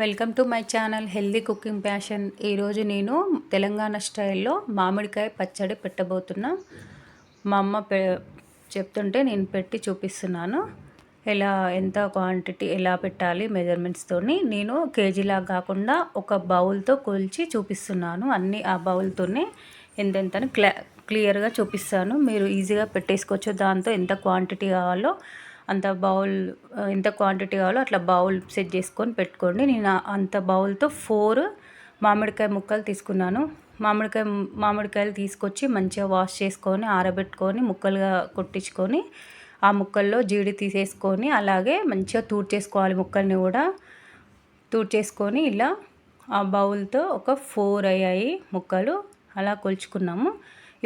Welcome to my channel healthy cooking passion. ఈరోజు నేను తెలంగాణ స్టైల్లో మామిడికాయ పచ్చడి పెట్టబోతున్నా. మా అమ్మ చెప్తుంటే నేను పెట్టి చూపిస్తున్నాను. ఎంత క్వాంటిటీ ఎలా పెట్టాలి మెజర్మెంట్స్తోని నేను కేజీలా కాకుండా ఒక బౌల్తో కొలిచి చూపిస్తున్నాను. అన్నీ ఆ బౌల్తోనే ఎంతెంతని క్లియర్గా చూపిస్తాను. మీరు ఈజీగా పెట్టేసుకోవచ్చు. దాంతో ఎంత క్వాంటిటీ కావాలో ఎంత క్వాంటిటీ కావాలో అట్లా బౌల్ సెట్ చేసుకొని పెట్టుకోండి. నేను అంత బౌల్తో 4 మామిడికాయ ముక్కలు తీసుకున్నాను. మామిడికాయలు తీసుకొచ్చి మంచిగా వాష్ చేసుకొని ఆరబెట్టుకొని ముక్కలుగా కొట్టించుకొని ఆ ముక్కల్లో జీడి తీసేసుకొని అలాగే మంచిగా తూడ్చేసుకోవాలి. ముక్కల్ని కూడా తూడ్చేసుకొని ఇలా ఆ బౌల్తో ఒక 4 అయ్యాయి ముక్కలు అలా కొలుచుకున్నాము.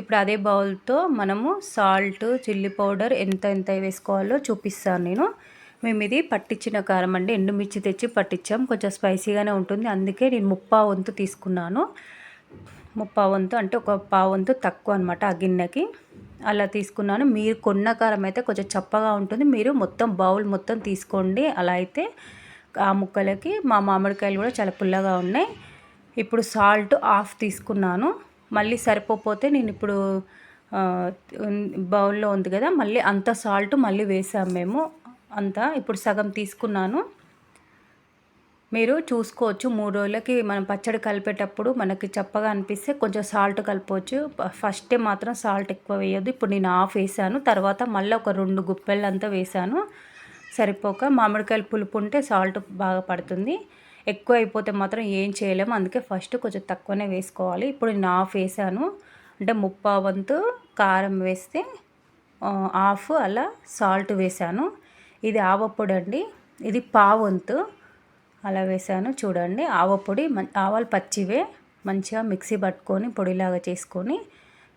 ఇప్పుడు అదే బౌల్తో మనము సాల్ట్, చిల్లీ పౌడర్ ఎంత వేసుకోవాలో చూపిస్తాను నేను. మేము ఇది పట్టించిన కారం అండి, ఎండుమిర్చి తెచ్చి పట్టించాం. కొంచెం స్పైసీగానే ఉంటుంది, అందుకే నేను 1/4 వంతు తీసుకున్నాను. 1/4 వంతు అంటే ఒక 1/4 వంతు తక్కువ అనమాట ఆ గిన్నెకి. అలా తీసుకున్నాను. మీరు కొన్న కారం అయితే కొంచెం చప్పగా ఉంటుంది, మీరు మొత్తం బౌల్ మొత్తం తీసుకోండి. అలా అయితే ఆ ముక్కలకి మా మామిడికాయలు కూడా చాలా పుల్లగా ఉన్నాయి. ఇప్పుడు సాల్ట్ 1/2 తీసుకున్నాను. మళ్ళీ సరిపోతే నేను ఇప్పుడు బౌల్లో ఉంది కదా, మళ్ళీ అంత సాల్ట్ మళ్ళీ వేసాము మేము. ఇప్పుడు సగం తీసుకున్నాను. మీరు చూసుకోవచ్చు, 3 రోజులకి మనం పచ్చడి కలిపేటప్పుడు మనకి చప్పగా అనిపిస్తే కొంచెం సాల్ట్ కలపవచ్చు. ఫస్టే మాత్రం సాల్ట్ ఎక్కువ వేయద్దు. ఇప్పుడు నేను 1/2 వేసాను, తర్వాత మళ్ళీ ఒక 2 గుప్పెళ్ళంతా వేసాను. సరిపోక మామిడికాయలు పులుపు ఉంటే సాల్ట్ బాగా పడుతుంది. ఎక్కువ అయిపోతే మాత్రం ఏం చేయలేము, అందుకే ఫస్ట్ కొంచెం తక్కువనే వేసుకోవాలి. ఇప్పుడు నేను 1/2 వేసాను, అంటే 1/4 వంతు కారం వేస్తే 1/2 అలా సాల్ట్ వేసాను. ఇది ఆవపొడి అండి, ఇది 1/4 వంతు అలా వేసాను. చూడండి, ఆవపొడి ఆవాలు పచ్చివే మంచిగా మిక్సీ పట్టుకొని పొడిలాగా చేసుకొని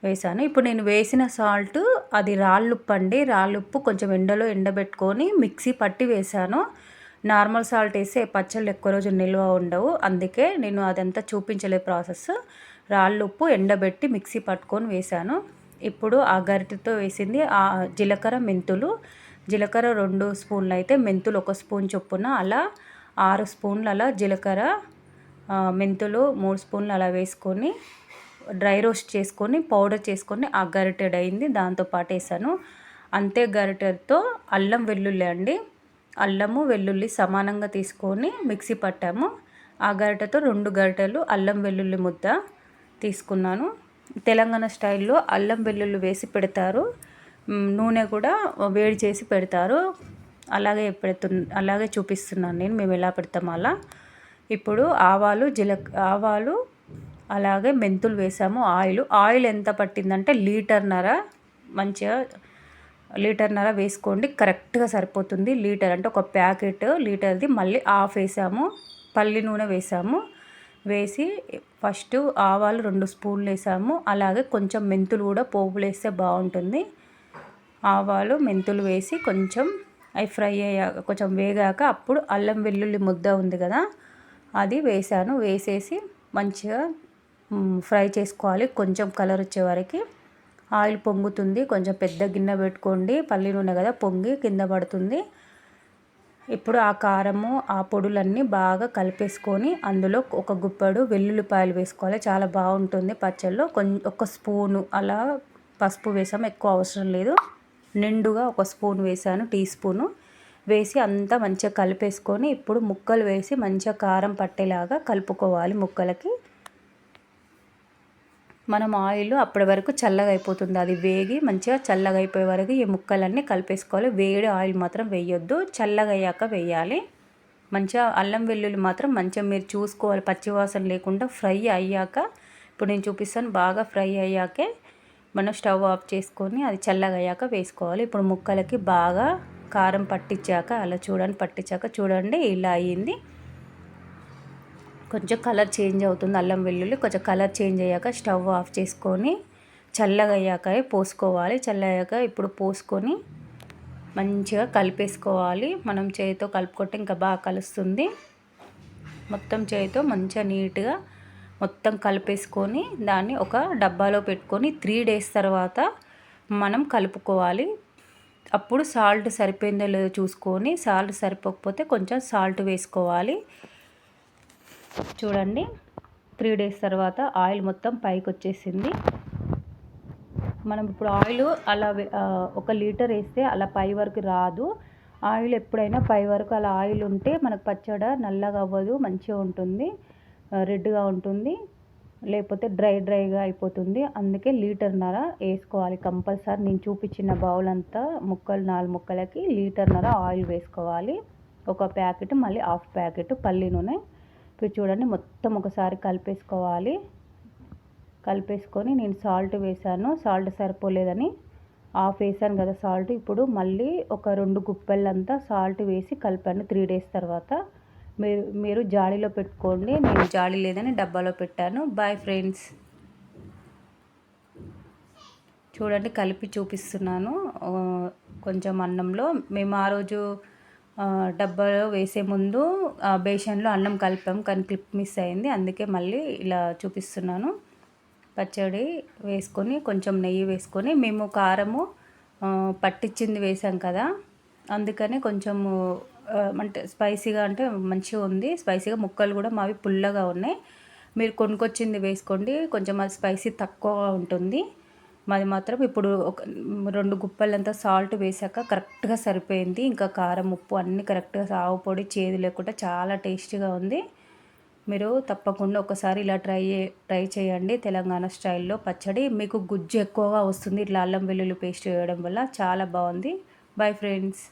వేసాను. ఇప్పుడు నేను వేసిన సాల్ట్ అది రాళ్ళుప్పు అండి. రాళ్ళుప్పు కొంచెం ఎండలో ఎండబెట్టుకొని మిక్సీ పట్టి వేసాను. నార్మల్ సాల్ట్ వేస్తే పచ్చళ్ళు ఎక్కువ రోజులు నిల్వ ఉండవు, అందుకే నేను అదంతా చూపించలే ప్రాసెస్. రాళ్ళుప్పు ఎండబెట్టి మిక్సీ పట్టుకొని వేసాను. ఇప్పుడు ఆ గరిటెతో వేసింది జీలకర్ర, మెంతులు. జీలకర్ర 2 స్పూన్లు అయితే మెంతులు 1 స్పూన్ చొప్పున అలా 6 స్పూన్లు అలా జీలకర్ర, మెంతులు 3 స్పూన్లు అలా వేసుకొని డ్రై రోస్ట్ చేసుకొని పౌడర్ చేసుకొని ఆ గరిటెడ్ అయింది దాంతోపాటు వేసాను. అంతే గరిటెతో అల్లం వెల్లుల్లి అండి, అల్లము వెల్లుల్లి సమానంగా తీసుకొని మిక్సీ పట్టాము. ఆ గరిటెతో 2 గరిటెలు అల్లం వెల్లుల్లి ముద్ద తీసుకున్నాను. తెలంగాణ స్టైల్లో అల్లం వెల్లుల్లి వేసి పెడతారు, నూనె కూడా వేడి చేసి పెడతారు. అలాగే చూపిస్తున్నాను నేను, మేము ఎలా పెడతామో అలా. ఇప్పుడు ఆవాలు అలాగే మెంతులు వేసాము. ఆయిల్ ఎంత పట్టిందంటే మంచిగా లీటర్న్నర వేసుకోండి, కరెక్ట్గా సరిపోతుంది. లీటర్ అంటే ఒక ప్యాకెట్ లీటర్ది మళ్ళీ 1/2 వేసాము. పల్లి నూనె వేసాము. వేసి ఫస్ట్ ఆవాలు 2 స్పూన్లు వేసాము. అలాగే కొంచెం మెంతులు కూడా పోపులు వేస్తే బాగుంటుంది. ఆవాలు మెంతులు వేసి కొంచెం అవి ఫ్రై అయ్యాక కొంచెం వేగాక అప్పుడు అల్లం వెల్లుల్లి ముద్ద ఉంది కదా, అది వేసాను. వేసేసి మంచిగా ఫ్రై చేసుకోవాలి కొంచెం కలర్ వచ్చే వరకు. ఆయిల్ పొంగుతుంది, కొంచెం పెద్ద గిన్నె పెట్టుకోండి, పల్లి నూనె కదా పొంగి కింద పడుతుంది. ఇప్పుడు ఆ కారము ఆ పొడులన్నీ బాగా కలిపేసుకొని అందులో ఒక గుప్పెడు వెల్లుల్లిపాయలు వేసుకోవాలి, చాలా బాగుంటుంది పచ్చళ్ళు. 1 స్పూను అలా పసుపు వేసాము, ఎక్కువ అవసరం లేదు. నిండుగా 1 స్పూన్ వేసాను, టీ స్పూను వేసి అంతా మంచిగా కలిపేసుకొని ఇప్పుడు ముక్కలు వేసి మంచిగా కారం పట్టేలాగా కలుపుకోవాలి ముక్కలకి. మనం ఆయిల్ అప్పటి వరకు చల్లగా అయిపోతుంది, అది వేగి మంచిగా చల్లగా అయిపోయే వరకు ఈ ముక్కలన్నీ కలిపేసుకోవాలి. వేడి ఆయిల్ మాత్రం వేయొద్దు, చల్లగా అయ్యాక వేయాలి. మంచిగా అల్లం వెల్లుల్లి మాత్రం మంచిగా మీరు చూసుకోవాలి, పచ్చివాసన లేకుండా ఫ్రై అయ్యాక. ఇప్పుడు నేను చూపిస్తాను, బాగా ఫ్రై అయ్యాకే మనం స్టవ్ ఆఫ్ చేసుకొని అది చల్లగా అయ్యాక వేసుకోవాలి. ఇప్పుడు ముక్కలకి బాగా కారం పట్టించాక పట్టించాక చూడండి ఇలా అయ్యింది. కొంచెం కలర్ చేంజ్ అవుతుంది అల్లం వెల్లుల్లి. కొంచెం కలర్ చేంజ్ అయ్యాక స్టవ్ ఆఫ్ చేసుకొని చల్లగా అయ్యాక పోసుకోవాలి. చల్లగాక ఇప్పుడు పోసుకొని మంచిగా కలిపేసుకోవాలి. మనం చేతితో కలుపుకుంటే ఇంకా బాగా కలుస్తుంది. మొత్తం చేతితో మంచిగా నీట్గా మొత్తం కలిపేసుకొని దాన్ని ఒక డబ్బాలో పెట్టుకొని 3 days తర్వాత మనం కలుపుకోవాలి. అప్పుడు సాల్ట్ సరిపోయిందో లేదో చూసుకొని, సాల్ట్ సరిపోకపోతే కొంచెం సాల్ట్ వేసుకోవాలి. చూడండి 3 డేస్ తర్వాత ఆయిల్ మొత్తం పైకి వచ్చేసింది. మనం ఇప్పుడు ఆయిల్ అలా 1 లీటర్ వేస్తే అలా పై వరకు రాదు. ఆయిల్ ఎప్పుడైనా పై వరకు అలా ఆయిల్ ఉంటే మనకు పచ్చడి నల్లగా అవ్వదు, మంచిగా ఉంటుంది, రెడ్గా ఉంటుంది. లేకపోతే డ్రైగా అయిపోతుంది. అందుకే 1.5 లీటర్ వేసుకోవాలి కంపల్సరీ. నేను చూపించిన బౌల్ అంతా 4 ముక్కలకి 1.5 లీటర్ ఆయిల్ వేసుకోవాలి. ఒక ప్యాకెట్ మళ్ళీ హాఫ్ ప్యాకెట్ పల్లి నూనె. ఇప్పుడు చూడండి మొత్తం ఒకసారి కలిపేసుకోవాలి. కలిపేసుకొని నేను సాల్ట్ వేసాను. సాల్ట్ సరిపోలేదని హాఫ్ వేసాను కదా సాల్ట్. ఇప్పుడు మళ్ళీ ఒక 2 గుప్పెళ్ళంతా సాల్ట్ వేసి కలిపాను 3 డేస్ తర్వాత. మీరు జాడీలో పెట్టుకోండి. నేను జాడీ లేదని డబ్బాలో పెట్టాను. Bye friends. చూడండి కలిపి చూపిస్తున్నాను. కొంచెం అన్నంలో మేము ఆ రోజు డబ్బాలో వేసే ముందు బేషన్లో అన్నం కలిపాం, కానీ క్లిప్ మిస్ అయింది. అందుకే మళ్ళీ ఇలా చూపిస్తున్నాను. పచ్చడి వేసుకొని కొంచెం నెయ్యి వేసుకొని, మేము కారము పట్టించింది వేసాం కదా, అందుకని కొంచెము అంటే స్పైసీగా అంటే మంచిగా ఉంది. స్పైసీగా ముక్కలు కూడా మావి పుల్లగా ఉన్నాయి. మీరు కొనుక్కొచ్చింది వేసుకోండి, కొంచెం అది స్పైసీ తక్కువగా ఉంటుంది. మాది మాత్రం ఇప్పుడు ఒక 2 గుప్పలంతా సాల్ట్ వేసాక కరెక్ట్గా సరిపోయింది. ఇంకా కారం ఉప్పు అన్నీ కరెక్ట్గా, ఆవు పొడి చేదు లేకుండా చాలా టేస్టీగా ఉంది. మీరు తప్పకుండా ఒకసారి ఇలా ట్రై చేయండి. తెలంగాణ స్టైల్లో పచ్చడి మీకు గుజ్జు ఎక్కువగా వస్తుంది ఇట్లా అల్లం వెల్లుల్లి పేస్ట్ వేయడం వల్ల. చాలా బాగుంది. Bye friends.